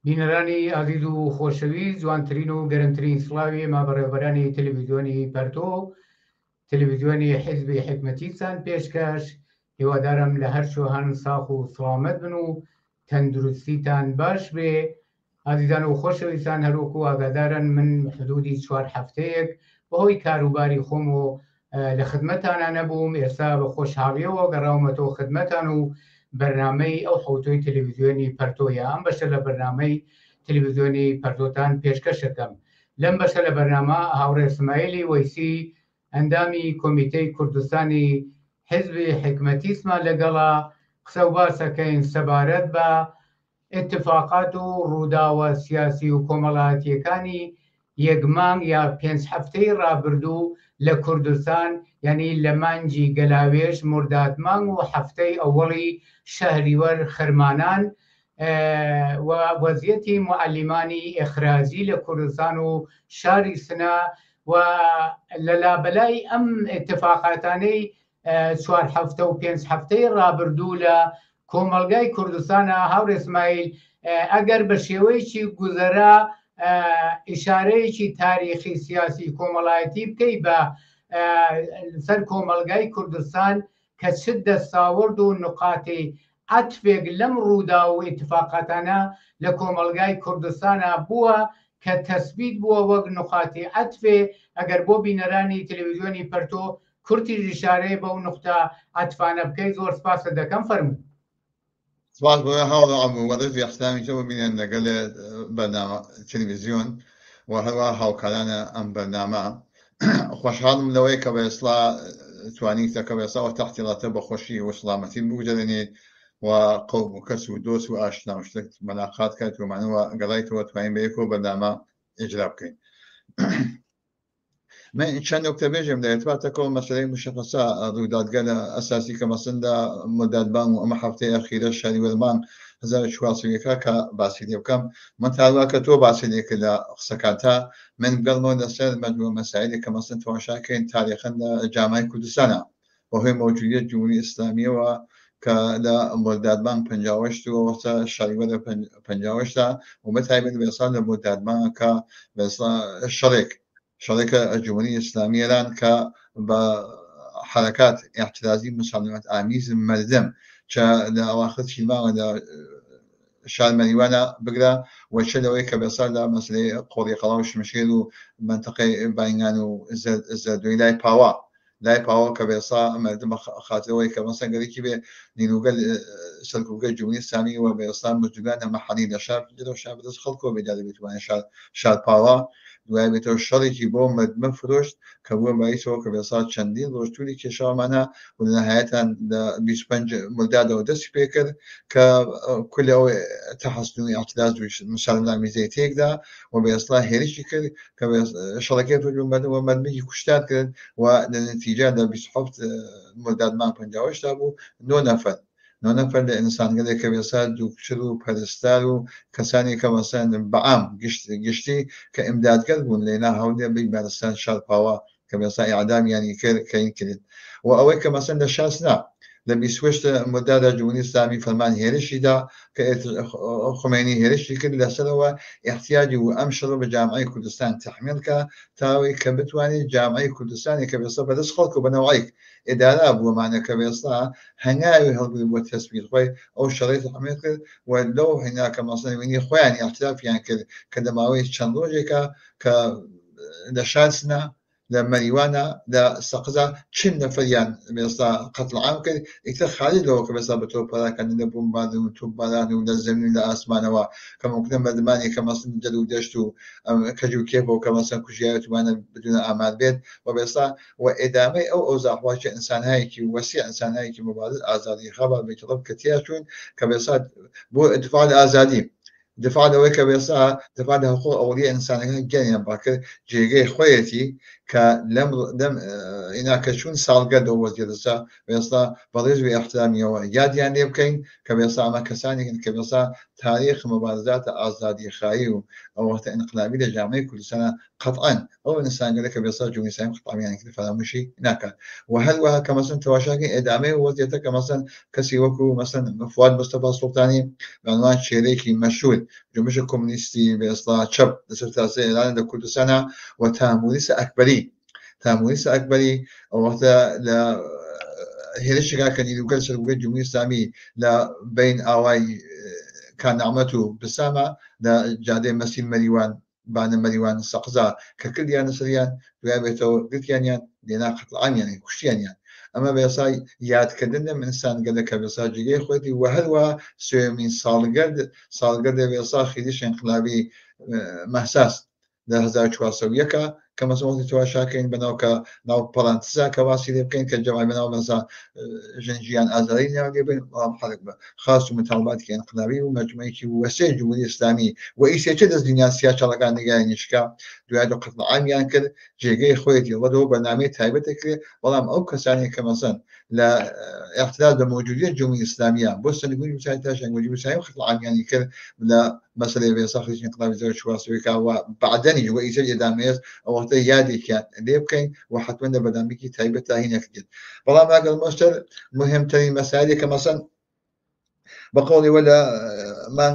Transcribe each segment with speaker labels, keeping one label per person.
Speaker 1: بینەرانی ئازیز و خۆشەویست، جوانترین و گەرمترین سڵاوی مابەڕێوەبەرانی تەلەڤیزیۆنی پەرتۆ، تەلەڤیزیۆنی حیزبی حکمەتیتان پێشکەش. هیوادارم لە هەر شوهان ساڵ و سڵامەت بن و تەندروستیتان باش بێ. ئازیزان و خۆشەویستان، هەروەکو ئاگادارن من حدودی 4 هەفتەیەک بەهۆی کاروباری خۆم و لە خدمەتانە نەبووم. ئێستا بە خۆشحاڵیەوە گەڕاومەتەوە خدمەتان و بەرنامەی ئەو حوتۆی تەلەڤیزیۆنی پەرتۆیە. ئەم بەشە لە بەرنامەی تەلەڤیزیۆنی پەرتۆتان پێشکەشەکەم. لەم بەشە لە بەرنامە هاوڕێ اسماعیلی وەیسی، ئەندامی کۆمیتەی کوردستانی حیزبی حکمەتیسمان لەگەڵا قسە و باسەکەین سەبارەت بە اتفاقات و ڕووداوە سیاسی و کۆمەڵایەتیەکانی یەکمانگ یا 5 هەفتەی ڕابردوو لە کوردستان، یعنی لە مانگی گەلاوێژ، مردادمانگ و هەفتەی ئەوەڵی شەهریوەر خرمانان و وەزیەتی معەلیمانی ئێخراجی لە کوردستان و شاری سنە و لەلابەلای ئەم اتفاقاتانەی 4 هەفتە و 5 هەفتەی ڕابردوو لە کۆمەلگای کوردستانە. هاوڕێ اسماعیل، ئەگەر بە شێوەیەکی گوزەرا ئیشارەیەکی تاریخی سیاسی کۆمەڵایەتی بکەی بە سەر کۆمەلگای کوردستان کە چ دەستاوەرد و نقاتی عەتفێک لەم ڕوودا و اتفاقاتانە لە کۆمەلگای کوردستانە بووە کە تەثبیت بووە وەک نقاتی عەتفێ، ئەگەر بۆ بینەرانی تەلەڤیزیۆنی پەرتۆ کورتی ئیشارەیە بەو نقطە عەتفانە بکەی. زۆر سپاسە دەکەم. فەرموو.
Speaker 2: سپاس بۆ هاوڵام و وەرزی ئەحسامیتەوە بینێن لەگەڵ بەرنامە تەلەڤیزیۆن و هەروە هاوکارانە ئەم بەرنامە. خۆشحاڵم لەوەی کە بە ئێستا توانیتە کە بە ئێستاوە تەحتیڵاتە بە خۆشی و سڵامەتی بگوزارێنێت و قەوم و کەس و دۆست و ئاشنا و شتێک مەلاقات کات ومانەوە گەڵایتەوە توانین بە یەکەوە بەرنامە ئیجرا بکەین. من چند نکته بێژم لە ارتباطەکەەوە مەسەلەی مشخصە ڕوودادگە لە ئەساسی کە مەسەندا مردادبانگ و ئەمە هەفتەی ئەخیرە شەهریوەرمانگ 1440 کە باسی لێ بکەم. من تاوا کە تۆ باسی لێکرد لە قسەکانتا، من بگەڵمەوە لەسەر مەجموعە مەسایلی کە مەسەن تەماشاکەین تاریخەن لە جامای کوردستانە بەهۆی مەوجودیەت جمهوری ئیسلامیەوە کە لە مردادبانگ 58 و وەختە شەهریوەرە 58 و بەتایبەت بێسا لە مردادبانگ کە بێسا شەڕێکە جمهوری ئیسلامی ئێران کە بە حرەکات احتجاجی مسالمت ئامیز مەردم کە لە ئەواخر چیماوە لە شار مەریوانە بگرا وەچە لەوەی کە بێسا لە مەسلەی قۆڕی قەڵاو و شمشێر و منتەقەی باینگان و زەردوی لای پاوە کە بێسا مەردمە خاترەوەی کە مەسەن گەرێکی بێ نینوگەل سەرکوبگە جمهوری ئیسلامی و بێستا مردوگانە مەحەلی لە شار بەدەست خەڵکەوە بێدادە بێتوانێت شار پاوە دوای بێتەوە شەڕێکی بۆ مەردمە فرۆشت کە بووە بایسەوە کە بێسا چەندین ڕۆژتوری کێشاومانە و لە نەهایەتان لە 25 مردادەوە دەستی پێکرد کە کل ئەوە تەحەسنی احتجاج مسالمەت‌آمیزەی تێکدا و بێستا هێرشی کرد کە شەڕەکەی و مەردمێکی کوشتار کرد و لە نەتیجە لە 27 مردادمانگ 58 بوو 9 نەفەر لە ئینسانگەلێک کە بێسا دووکچر و پەرستار و کەسانی کە مەسەن بەعام گشتی کە ئیمدادگەر بوون لێنا هەولێر بیمارستان شارپاوە کە بێسا ئیعدامیانی کرد و ئەوەی کە مەسەن لە شاسنا لە 28 مردادا جمهوری ئیسلامی فەرمان هێرشیدا کە خمینی هێرشی کرد لەسەرەوە احتیاجی و ئەم شەڕە بە جامعەی کوردستان تەحمیل کە تاوەی کە بتوانێت جامعەی کوردستانی کە بێستا بەدەست خەڵک و بەنەوەیەک ئێدارا بووەمانە کە بێستا هەنگاوی هەڵگری بۆ تەسبیل خۆی ئەو شەڕی تەحمیل کرد و لەو هێنا کە مەسەڵەن وینی خۆیان احترافیان کرد کە لە ماوەی چەند ڕۆژێکە کە لە شارسنە لە مەریوانە لە سەقزە چند نەفەریان بێستا قەتڵ عام کرد. ئیتر خالی لەوە کە بێستا بە تۆ پەراکەندن لە بۆمبارد و توپباران و لە زەمین لە ئاسمانەوە کە ممکنە مەردمانی کە مەسەن جەل و دەشت و کەج و کێبەوە کە مەسەن کوژایەتوانە بدونە ئاماد بێت و بێستا و ئێدامەی ئەو ئەوزاحواکە ئینسانهایەکی وەسیع ئینسانهایەکی مبارز ئازادی خەبار بێتڵب کە تیاچوون کە بێستا بۆ دفاع لە ئازادی دفاع لەوەی کە بێستا دفاع لە حقوق ئەولیە ئینسانەکان گەنیان باکرد جێگەی خۆیەتی کە لەم ئیناکە چوون ساڵگەردەوە وەزیرەسا بێستا بەڕێز و احترامیەوە یادیان لێ بکەین کە بێستا ئەمە کەسانێکن کە بێستا تاریخ مبارزاتە ئازادی خایی و ئەو وەختە ئینقلابی لە جامعەی کوردستانە قەتعەن ئەو ئینسانگەلە کە بێستا جمهوری ئیسلامی قەتعامیان کرد فەرامۆشی ناکات و هەروەها کە مەسەن تەماشاکەین ئێدامەی وەزیەتە کە مەسەن کەسی وەکو مەسەن فواد مستەفا سوڵتانی بە عنوان شێرێکی مەشهور جنبش کۆمونیستی بێسڵا چەپ لە سەرتاسەی ئێران لە کوردستانە و تاموریس ئەکبەری ئەوەتە لە هێرشێکا کە نیروگەل سەرکوێت جمهوری ئیسلامی لە بین ئاوای کانعمەت و بسامە لە جادەی مەسیل مەریوان بانە مەریوان سەقزا کە کردیانە سەریان دوای بێتەوە گرتیانیان لێنا قەتڵعامیان کوشتیانیان ئەمە بێسای یادکردن لەم ئینسانگەلە کە بێسا جێگەی خۆیەتی و هەروە سوێمین ساڵگەرد بێسا خیریش انقلابی مەحساس لە 1401 کە مەسەڵەتی تواشاکەین بەناوکە ناو پەڵانتزا کە واسی لێ بکەین کە جەمای بەناو بەسا ژنجیان ئازادی ناو لێ بن حەرک بە خاص و متاڵباتی انقلابی و مەجموعەیەکی وەسەی جمهوری ئیسلامی و ئیسێچە دەست دنیا سیاچەڵەکان نگایانیشکا دوای دو قەتڵعامیان کرد جێگەی خۆیەتی وەدەوە بەنامەی تایبەتە کرێ بەڵام ئەو کەسانی کە مەسەن لە احتلال بە موجودیت جمهوری ئیسلامیە بۆ سەرنگونی وسایل تاشنگوجی وسایل قەتڵعامیانی کرد لە مەسەلەی بێسا خریج انقلابی 1440 و بعدنی و ئیسەر ئێدامەیەت ئەوەتە یادێکیان لێ بکەین و حتمما لە بەدامێکی تایبەت هینەکرێت بەڵام ئەگەر مۆستەر مهمترین مەسائلێک کە مەسەن بەقوڵی وەلا مان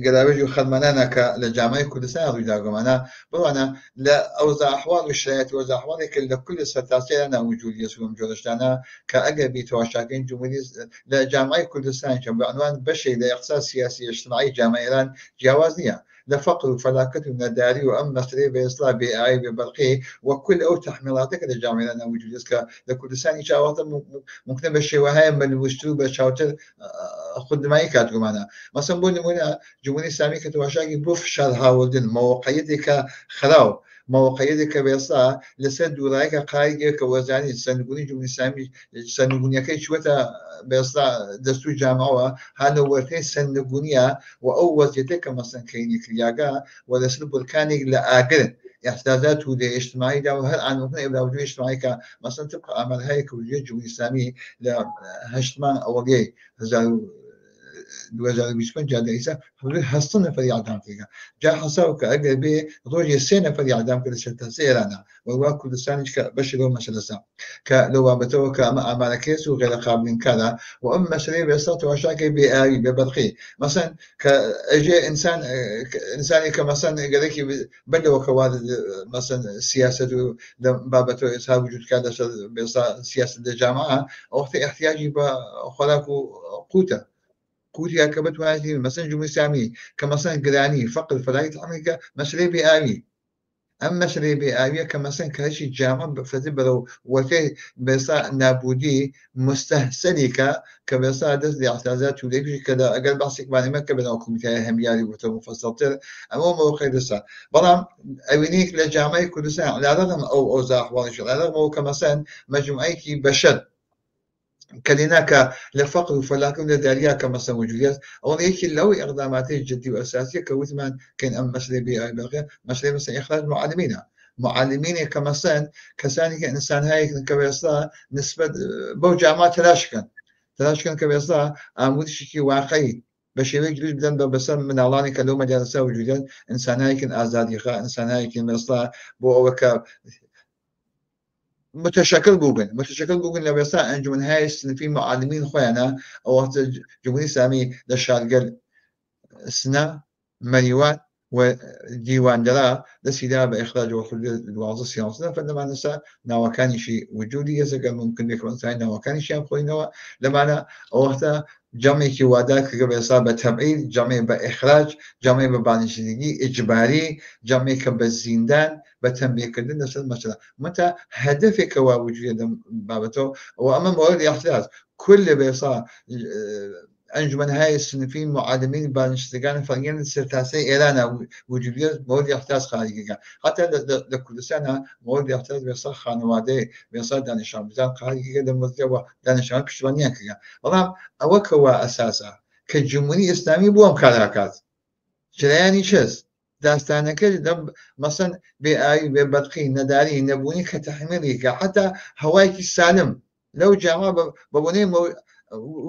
Speaker 2: گەلاوێژی و خەرمانانە کە لە جامعەی کوردستان ڕوویداگەمانە بەوانە لە ئەوزا ئەحواڵ و شرایەتی وەزا ئەحواڵێک لە کل سەرتاسیانە وجودی سوم جۆرەشتانە کە ئەگەر بیتەواشاکەین جمهوری لە جامعەی کوردستان چەند بە عنوان بەشێک لە اقتصاد سیاسی اجتماعی جامعەی ئێران جیاواز نییە لە فەقر و فەلاکەت و نەداری و ئەم مەسلەی بێئسڵا بێئایی بێبەرقی وەکل ئەو تەحمیڵاتەکە لە جامعەی ئێران وجودی است کە لە کوردستانی چاوەتە ممکنە بە شێوەهای مەلووستر و بە چاوتر خودنمایی کاتگومانە مەسەن بۆ نمونە جمهوری ئیسلامی کە تواشاکی بۆ فشار هاوردن مەوەقعیەتێکە خراو مەوەقعیەتێکە بێسا لەسەر دوورایەکە قایگێکە وەزانی سەرنگونی جمهوری ئیسلامی سەرنگونیەکەی چوەتە بێستا دەستوری جامعەوە هانە وەرتەی سەرنگونیە و ئەو وەزیەتێک کە مەسەن کەینی کریاگا و لەسەر بورکانێک لە ئاگرن احتیاجات توده اجتماعی دا و هر آن ممکنه ابراج اجتماعی که مثلا طبق عملهای کوچه جمهوری اسلامی ل 8 اولیه 2025 جاده ایسا حدود 8 نفر اعدام کردن جا حساب که اگر به روزی 3 نفر اعدام کرده شد تا ایران و واقع کردستانی که بشر و مسئله که لو بتو که اما عمل کیس و غیر قابل کذا و ام مسئله بساط و شاکی بیاری ببرقی مثلا که اجى انسانی که مثلا قال لك بده وكواد مثلا سياسه بابته اصحاب وجود كذا بساط سياسه الجامعه وقت احتياجي بخلاق قوتي كبت واجي مثلا جمهوري اسلامي كمثلا قراني فقر فلايت امريكا مسألة بيئوي اما مسألة بيئوية كمثلا كهشي جامعة بفتبرو وتي بيصا نابودي مستحسنك كبيصا دز اعتراضات وليك كذا اقل بحثك بعد ما كبنا كوميتي همياري وتمفصلتر اما موقع دسا بلام اوينيك لجامعة كردستان على رغم او زاح واضح على رغم كمثلا مجموعيكي بشر كليناك لفقر وفلاكم لداريا كمثلا وجوديات او هيك لو اقدامات جديه واساسيه كوثمان كان ام مساله بيئه باقي مساله مثلا اخراج معلمين كمثلا كساني كانسان هاي كبيصا نسبه بوجامات تلاشكن كبيصا عمود شيء واقعي بشيء جديد بدن بس من الله كلو مجالسه وجوديات انسان هاي كان ازادي انسان هاي كان مثلا بو وك متشكل بوغن لبسا انجمن هاي في معلمين خوينا او جمهوري سامي لشارقل سنة مريوان وديوان دلا لسيدا باخراج وخروج الوازة سياسة فلما نسى ناوكاني شيء وجودي يزقل ممكن يكون ساين ناوكاني شيء خوينا لما انا وقتها جمعي كوادات كبسا بتبعيد جمعي باخراج جمعي ببانشدگي اجباري جمعي كبزيندان بتنبيه كردن نفس المسألة متى هدفك هو وجود بابته وأمام موارد الاحتياج كل بيصا أنجمن هاي الصنفين معلمين بانشتغان فريقين سرتاسي إيران وجودية موارد الاحتياج خارجية حتى لكردستان موارد الاحتياج بيصا خانواده بيصا دانشان بزان خارجية دموزية ودانشان كشوانيان كيا والله أوك هو أساسا كجمهوري إسلامي بوام كاراكات جرياني شز داستانەکە مەسەن بێئاوی بێبەرقی نەداری نەبوونی کە تەحمیلی کە حتا هەوایەکی سالم لەو جاما بەبوونەی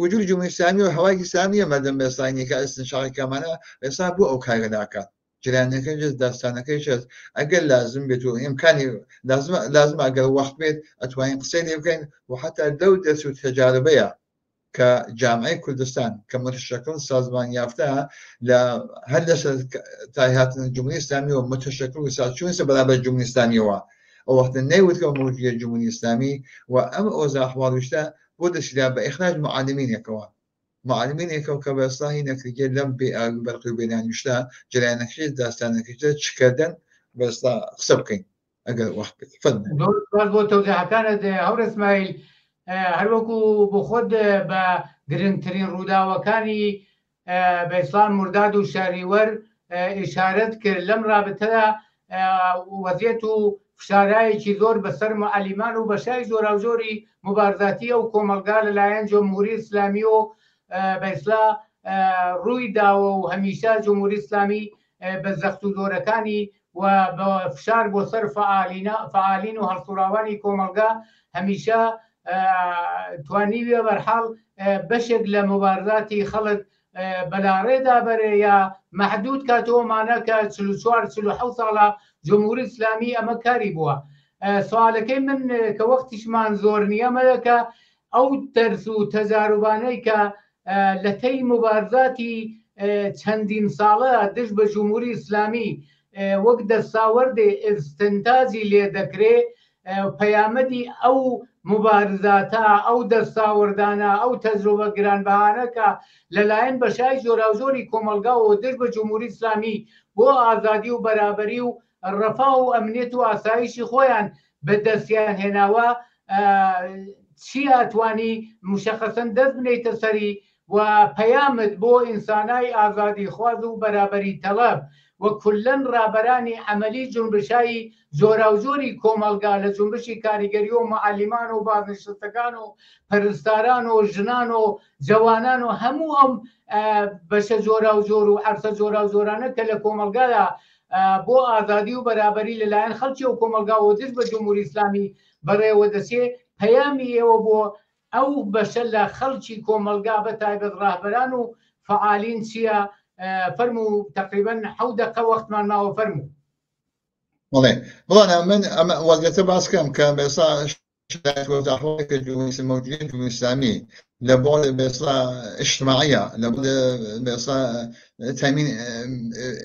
Speaker 2: وجود جمهوری ئیسلامی و هەوایەکی سامیە مەدەم بێسڵینی کە ئەستنشاقیەکەمانە ئێستا بۆ ئەو کارەکات جرانەکە جز داستانەکەی شەز ئەگەر لازم بێت و ئیمکانی لازم ئەگەر وەخت بێت ئەتوانین قسەی لێ بکەین و حتا لەو دەست و تەجاربەیە كجامعة كردستان كمتشكل سازمان يافته هل تايهات الجمهورية الإسلامية ومتشكل وساتشون سبرابر الجمهورية الإسلامية ووقت النيوت كموجودية الجمهورية الإسلامي وأم أوزا أحوال وشتا بودش بإخراج معلمين يكوا معلمين يكوا كبصاهي نكريجي لم برقي بينان وشتا جريان كشيز داستان كشيز شكردن بصا سبقين أقل وقت تفضل.
Speaker 1: دور بو توضيح كانت هور إسماعيل هر وەکو بۆ خۆت بە گرنگترین ڕووداوەکانی بەئیسلام مرداد و شاریوەر ئیشارەت کرد لەم رابطەدا وەزیەت و فشارایەکی زۆر بەسەر معەلیمان و بەشای زۆراوزۆری مبارزاتی ئەو کۆمەلگا لەلایەن جمهوری ئیسلامی و بەئیسلا ڕووی داوە و هەمیشە جمهوری ئیسلامی بە زەخت و زۆرەکانی و بە فشار بۆ سەر فعالین و هەڵسوراوانی کۆمەلگا هەمیشە توانیویە بەرحاڵ بەشێک لە مبارزاتی خەڵک بەلاڕێدا بەرێ یا مەحدود کاتەوەمانە کە 44-47 ساڵە جمهوری ئیسلامی ئەمە کاری بووە. سوالەکەی من کە وەختیشمان زۆر نییە مەدەکە ئەو تەرس و تەجاروبانەی کە لە تەی مبارزاتی چەندین ساڵە دژ بە جمهوری ئیسلامی وەک دەستاوەردێ ئستنتاجی لێ دەکرێت پەیامەدی ئەو مبارزاتە ئەو دەستاوەردانە ئەو تەجروبە گرانبەهانەکە لەلایەن بەشای زۆراوزۆری کۆمەلگا و دژ بە جمهوری ئیسلامی بۆ ئازادی و بەرابەری و ڕەفا و ئەمنیەت و ئاسایشی خۆیان بەدەستیان هێناوە چی ئەتوانی مشەخەسەن دەست بنێتە سەری و پەیامت بۆ ئینسانای ئازادی خواز و بەرابەری تەڵەب و کولەن ڕابەرانی عەمەلی جنبشایی زۆراوزۆری کۆمەلگا لە جنبشی کاریگەری و معەلیمان و بازنشستەکان و پەرستاران و ژنان و جوانان و هەموو ئەم بەشە زۆراوزۆر و عەرسە زۆراوزۆرانە کە لە کۆمەلگادا بۆ ئازادی و بەرابەری لەلایەن خەڵکی و کۆمەلگا و دژ بە جمهوری ئیسلامی بەڕێوە دەچێ پەیامی ئێوە بۆ ئەو بەشە لە خەڵکی کۆمەلگا بە تایبەت ڕاهبەران و فعالین چییە؟ فەرموو تقریبا 7 دقیقە وەختمان ماوە فەرموو.
Speaker 2: بەڵێ من ئەمە وەزیەتە باس بکەم کە بێسا شرایط کە موجودين في الإسلامي لبعد بيصلا اجتماعية لبعد بيصلا تأمين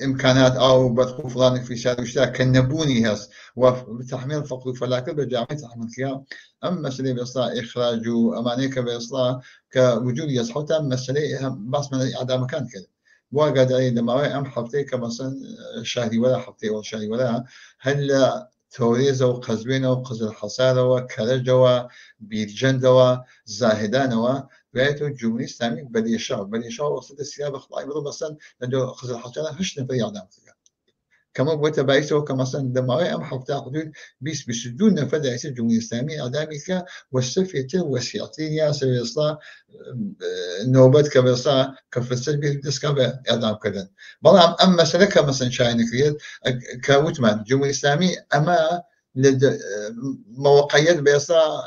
Speaker 2: إمكانات أو بدخول فلان في شارع وشتاء كنبوني هس وتحميل فقر فلاكل بجامعة تحمل كيا أما مسألة بيصلا إخراج وأمانيك بيصلا كوجود يصحوتا مسألة بس من إعدام مكان كده واجد أي لما أم حفتي كمثلا شهري ولا حفتي ولا شهري ولا هلا توريزا وقزوينة وقزل حصارة وكرجة وبيرجندة وزاهدانة وبيعتو الجمهورية الإسلامية بديشة وصلت السيابة خطأي بضو مثلا لأنه قزل حصارة هش نفري عدام كما بوتا بايسو كمثلا لما أم حفتها حدود 20 نفر رئيس الجمهورية الإسلامية عدامي كا والسفية وسيعتين يا سبيل الله نوبات كبيرصا كفرسل بيدس كبير إعدام كذا بلام أما مسألة مثلا شاين كريت كوتمان الجمهورية الإسلامي أما مواقعيات بيرصا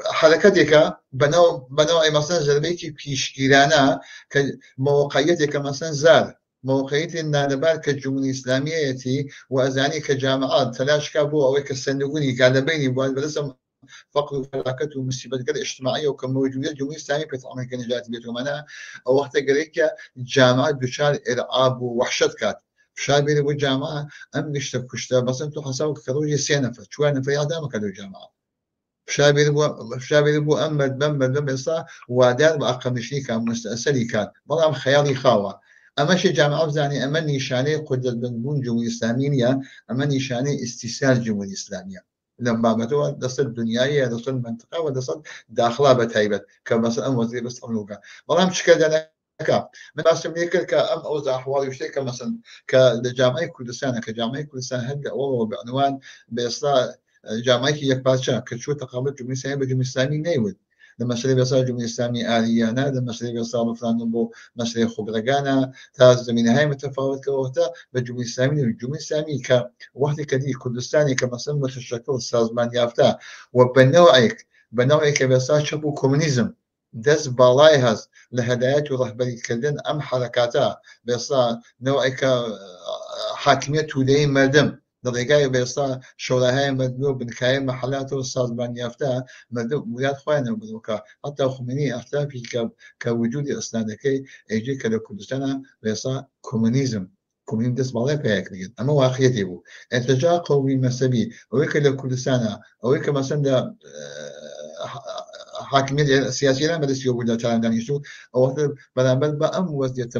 Speaker 2: حركتك بنو أي مثلا زربيتي بيشكيلانا كمواقعيتك مثلا زار موقعية النانبات كالجمهورية الإسلامية وأزاني كجامعات تلاش كابو أو كالسندقوني كان بيني بالرسم فقر وفلاكات ومصيبات اجتماعية وكموجودية الجمهورية الإسلامية بتعمل كنجات بيتهم أنا أو وقت قريك جامعات دشار إرعاب ووحشت كات شار بيني والجامعة أم كشتا بس أنتو حسابك كروجي سينفة شوية في عدامك هذو الجامعة شابير بو أمد بمد بصا ودار بأقمشني كان مستأسلي كان بلام خيالي خاوة أما شيء جامعة زاني أما نشانة قدرة بنبون جمهورية إسلامية أما نشانة استيسال جمهورية إسلامية لما بتوع دست الدنياية دست المنطقة ودست داخلها بتايبت كمثلا أم وزير بس أملوكا بلام شكل أنا من بس منيكل كأم أوضاع أحوال وشيء كمثلا كجامعة كردستان كردستان هذا والله بعنوان بإصلاح جامعة يكبرشان كشو تقابل جمهورية إسلامية بجمهورية إسلامية نيود لما سلي بيصير جمهورية إسلامية آليانا لما سلي بيصير مثلاً بو مسألة خبرجانا تاز زمينة هاي متفاوت كوقتها بجمهورية إسلامية والجمهورية إسلامية كوحدة كدي كردستاني كمثلا متشكل سازمان يافتا وبنوعك بيصير شبو كومونيزم دز بالاي هز لهدايات ورهبري كردن أم حركاتها بيصير نوعك حاكمية ولي مردم دەڵێگای بێستا شۆڕاهای مردووە بنکای مەحەلات و سازمان یافتا مردوو ویات خۆیانە بڵوکە حتا خومینی ئەختافی کە وجودی ئەسنانەکەی ئەیجێ کە لە کوردستانە بێستا کۆمونیزم کومین دەست باڵای پێیەکرێت ئەمە واقعیەتی بوو ئەرتجا قەومی مەسەبی ئەوەی کە لە کوردستانە ئەوەی کە مەسەندا حاکمیت سیاسیان بەدەستی بوو لە تاراندانیشت و ئەوە بەرامبەر بە ئەم وەزیەتە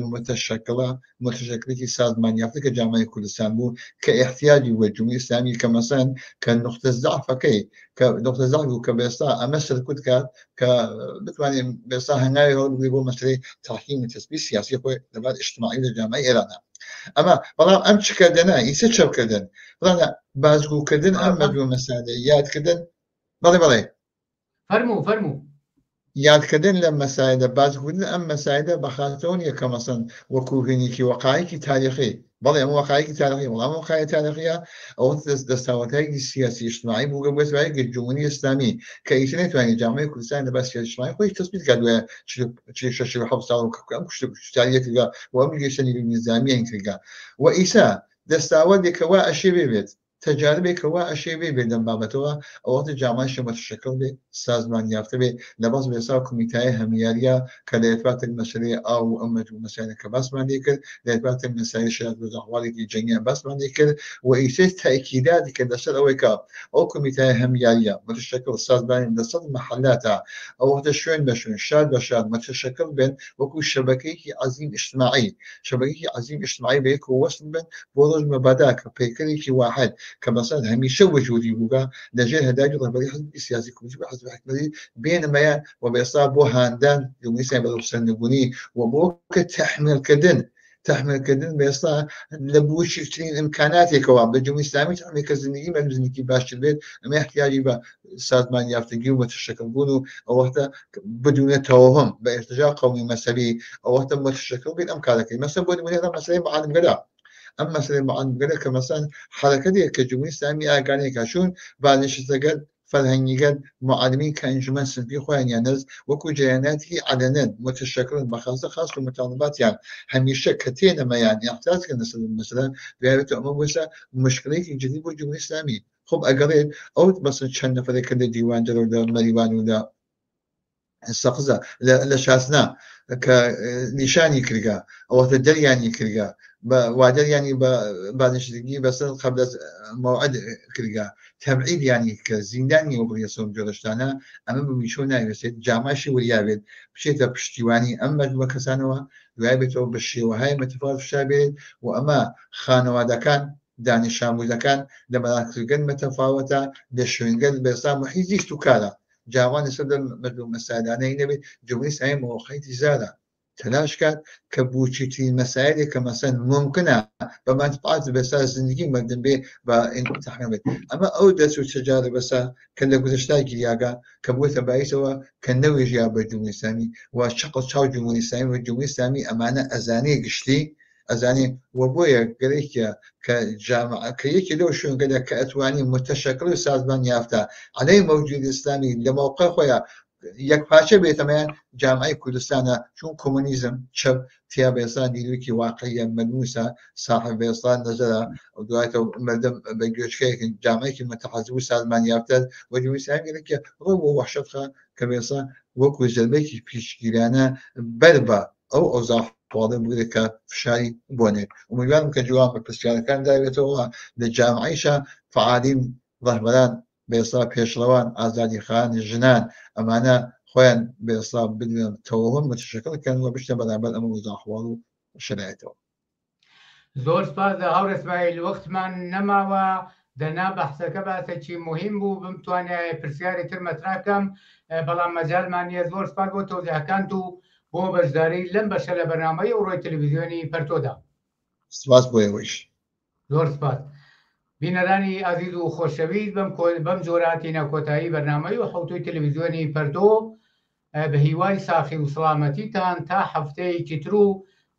Speaker 2: متشەکلێکی سازمان یافته کە جامعەی کوردستان بوو کە احتیاجی وە جمهوری ئیسلامی کە مەسەن کە نقطە ضعفەکەی کە نقطە ضعف بوو کە بێستا ئەمە سەرکوت کات کە بتوانین بێستا هەنگاوی هەڵبگری بۆ مەسەلەی تاحکیم تەسبیح سیاسی خۆی لەبار اجتماعی لە جامعەی ئێرانە ئەمە بەڵام ئەم چکردنە ئیسە چەپکردن بڵانە بازگوکردن ئەم مەجموعە مەسائلە یادکردن بەڵێ
Speaker 1: فەرموو
Speaker 2: یادکردن لە مەسایدە بازگوتن ئەم مەسایدە بەخاتەوە نیە کە مەسەن وەکو هێنێکی وەقایەکی تاریخی بەڵێ ئەمە وەقایەکی تاریخی وەڵام وەقایە تاریخیە ئەوە دەستاوەتایەکی سیاسی اجتماعی بوو بۆ جمهوری ئیسلامی کە ئیتر نەتوانێت جامعەی کوردستان لە باسی اجتماعی خۆی تەثبیت کات دوایە 46 ساڵ ئەم کوشتاریە کرا و ئەم لیژنەی نیزامیە کرا و ئیسا دەستاوەندێکەوە ئەشێ بێت تجاربێکەوە ئەشێ بێ لەم بابەتەوە ئەوەتە جامعەی متشەکل بێ سازمان یافتە بێ لە باس بێسا کومیتای هەمیاریە کە لە ئێتباتێک مەسەلەی ئاو و ئەم مەجموعە مەسایلە کە باسمان لێ کرد لە ئێتباتێک مەسایل شایەت بۆ ئەحواڵێکی جەنگیان باسمان لێ کرد و ئیسەی تاکیداتی کە لەسەر ئەوەی کە ئەو کومیتای هەمیاریە متشەکل سازمانی لە سەد مەحەلاتە ئەوەتە شوێن بە شوێن شار بە شار متشەکل بێن وەکو شەبەکەیەکی عەزیم اجتماعی شەبەکەیەکی عەزیم اجتماعی بە یەکەوە وەصل بن بۆ ڕۆژ مەبەدا کە پەیکەرێکی واحد کە مەسەن هەمیشە وجودی بووگە لەژێر هەداوی ڕێبەری حزبی سیاسی کوردی و حزب حکومەتی بێنمەیان و بێستا بۆ هاندان جمهوریستان بە سەرنگونی و بۆ کە تەحمیلکردن بێستا لە بوشترین ئیمکاناتێکەوە بە جمهوری ئیسلامی تەحمیل کە زندگی بە زندگی باشتر بێت ئەمە احتیاجی بە سازمان یافتگی و متشەکل بوون و ئەوەتە بدونێتەوە هم بە ارتجاع قەومی مەسەبی ئەوەتە متشەکل بێت ئەم کارەکەی مەسەن بۆ نمونە مەسەلەی معالمگەرە ئەم مەسەلەی معالمگەرە کە مەسەن حرەکەتێک کە جمهوری ئیسلامی ئاگانەیەکە چوون بانشتەگەر فەرهەنگیگەر معالمین کە ئەنجومەن سنفی خۆیان یانەز وەکو جەریاناتی عەلەنەن متشەکلن بەخاستە خاص و متاڵباتیان هەمیشە کە تێنەمەیان احتیاجکردن لەسەر مەسەلە دوایێت ئەمە بۆسە مشکلەیەکی جدی بۆ جمهوری ئیسلامی خۆب ئەگەڕێت ئەو مەسەن چەند نەفەرێکە لە دیوان دەرەوە لە مەریوان و لە سەقزە لە شاسنا کە نیشانی کرگا ئەوەتە دەریانی کرگا وادەریانی بە بانشتگی بەسەر قبل موعد کرگا تەبعیدیانی کە زیندانی وەبڕیەسەوە جۆرەشتانە ئەمە بمیشۆ ناوێسێت جاماشی وریاوێت بچێتە پشتیوانی ئەم مەجموعە کەسانەوە دوای بێتەوە بە شێوەهای متفاوت فشابێت و ئەمە خانەوادەکان دانیشتاموزەکان لە مەراکزگەن متفاوتە لە شوێنگەل بێستا محیزی سوکارە جاوان لەسەر مەجموعە مەسائلانەی نەبێت جمهوری ئیسلامی مۆقعیتی زادە تلاش کات کە بوچیترین مەسایلێک کە مەسەن ممکنە بە منفعات بەسەر زندگی مردم بێ بە تەحمیل بێت ئەمە ئەو دەست و چەجارە بەسە کە لە گوزەشتا گیریاگا کە بووتە باعثەوە کە نەوێژیا بە جمهوری ئیسلامی و چقڵ چاو جمهوری ئیسلامی و جمهوری ئیسلامی ئەمانە ئەزانەی گشتی ئەزانێ و بۆیە گەرەیەکە کە جامعە کە یەکی لەو شوێنگەدا کە ئەتوانی متشەکل و سازمان یافتە عەلەی مەوجودی ئیسلامی لە موقع خۆیان یەک پارچە بێتەمەیان جامعەی کوردستانە چون کۆمونیزم چەپ تیا بێستا دیروکی واقعیە مەنووسە صاحب بێستا نەزەرە دوایەوە مردم بە گوێچکەیەک جامعەیەکی متحەزب و سازمان یافتە و جمهوری ئیسلامی گەرەیەکە ڕۆ بۆ وەحشەتخە کە بێستا وەکو زەربەیەکی پیشگیرانە بەربە ئەو ئەوزاع واڵێ بگرێت کە فشاری بۆنێت ومیدوارم کە جواب بە پرسیارەکان داوێتەوە لە جامعەیشە فعالین ڕەهبەران بێستا پێشڕەوان ئازادی خان ژنان ئەمانە خۆیان بێستا بدرێن تەوەهم متشەکڵکەن و بشتە بەرامبەر ئەمە وەزاحواڵ و شرایەتەوە
Speaker 1: زۆر سپاس هاور اسماعیل وەختمان نەماوە دەنا بەحسەکە باسێکی مهم بوو بمتوانێت پرسیاری تر مەتراکەم بەڵام مەجالمان نییە زۆر سپاس بۆ تۆزیحەکانت و بۆ بەشداری لەم بەشە لە بەرنامەی ئەوڕۆی تەلەڤیزیۆنی پەرتۆدا
Speaker 2: سپاس بۆ ئێوەش
Speaker 1: زۆر سپاس بینەرانی ئازیز و خۆشەویست بەم جۆراتینە کۆتایی بەرنامەی و حوتوی تەلەڤیزیۆنی پەرتۆ بە هیوای ساخی و سڵامەتیتان تا هەفتەیەکی تر و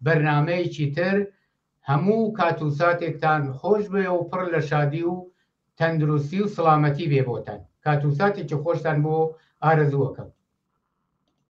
Speaker 1: بەرنامەیەکی تر هەموو کات و ساتێکتان خۆش بێ و پڕ لە شادی و تەندروستی و سڵامەتی بێ بۆتان کات و ساتێکی خۆشتان بۆ ئارەزووەکەم